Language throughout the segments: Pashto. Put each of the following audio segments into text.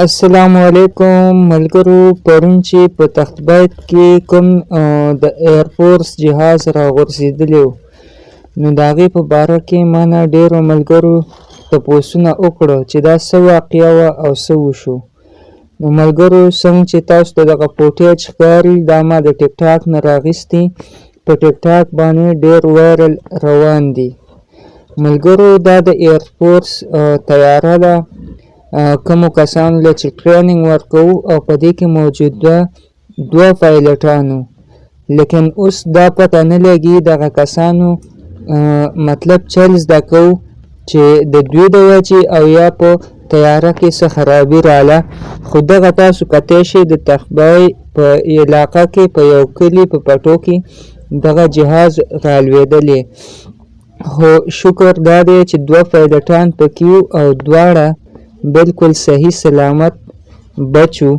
السلام علیکم ملګرو. پرون چې په تخت بیت کې کوم د ایرفورس جهاز راغورځېدلی و، نو د هغې په باره کې ما نه ډېرو ملګرو تپوسونه وکړه چې دا څه واقعه وه او څه وشو. نو ملګرو څنګه چې تاسو ته دغه فوټیج ښکاري، دا ما د ټیک ټاک نه راغیستي، په ټیک ټاک باندې ډېر وایرل روان دي. ملګرو دا د ایرفورس طیاره ده، کومو کسانو له چې ټریننګ ورکوو او په دې کې موجوده 2 پایلټانو، لیکن اوس دا پته نه لګي دغه کسانو مطلب چل زده کوو چې د دوی د وجې او یا په طیاره کې څه خرابي راله. خو دغه تاسو کتی شئ د تخبای په علاقه کې په یو کلي په پټو کې دغه جهاز رالوېدلی. خو شکر دا دی چې 2 پایلټان پکې وو او دواړه بالکل صحیح سلامت بچو.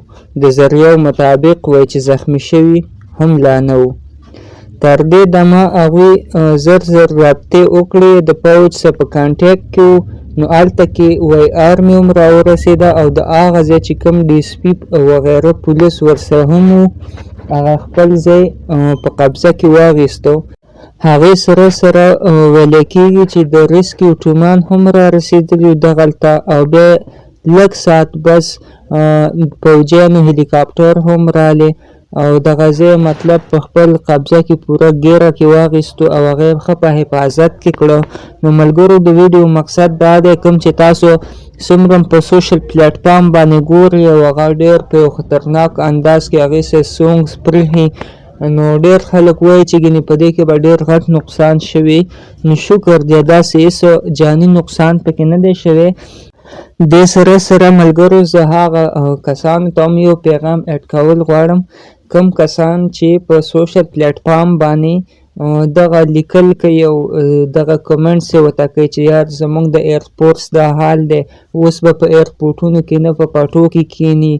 د ذریعو مطابق وایي چې زخمی شوي هم لا نه وو. تر دې دمه هغوی زر رابطې وکړې، د پوځ سره په کانټیکټ کې وو. نو هلته کې وایي آرمي هم راورسېده او د هغه ځای چې کوم ډي اس پي وغیره پولیس ورسره هم وو، هغه خپل ځای په قبضه کې واخیستو. هغې سره ویلی کېږي چې د ریسکیو ټیمان هم را رسېدلي دغلته، او بیا لږ ساعت بس پوځیانو هلیکاپټر هم رالی او دغه ځای مطلب په خپل قبضه کې پوره ګیره کې واخیستو او هغه ښه په حفاظت کې کړه. نو ملګرو د ویډیو مقصد دا دی، کوم چې تاسو څومره په سوشل پلیټفارم باندې ګورئ او هغه ډېر په یو خطرناک انداز کې هغې سره سونګز پرېښي، نو ډېر خلک وایي چې ګینې په دې کې به ډېر غټ نقصان شوي. نو شکر دی داسې هېڅ جاني نقصان پکې نه دی شوی. دې سره ملګرو زه هغه کسانو ته هم یو پیغام اډ کول غواړم، کوم کسان چې په سوشل پلیټفارم باندې دغه لیکل کوي او دغه کمنټس یې ورته کوي چې یار زموږ د ایرفورس دا حال دی، اوس به په ایرپورټونو کې نه په پټو کې کښېني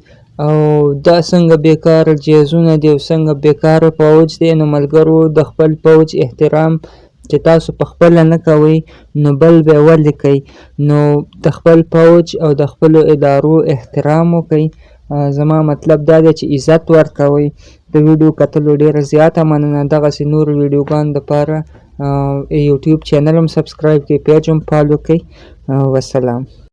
او دا څنګه بیکاره جهازونه دي او څنګه بیکاره پوځ دی. نو ملګرو د خپل پوځ احترام چې تاسو په خپله نه کوئ نو بل بیا ولې کوي؟ نو د خپل پوځ او د خپلو ادارو احترام وکئ. زما مطلب دا دی چې عزت ورکوئ. د ویډیو کتلو ډېره زیاته مننه. دغسې نورو ویډیوګانو دپاره یوټیوب چینل هم سبسکرایب کړئ، پیج هم فالو کړئ. وسلام.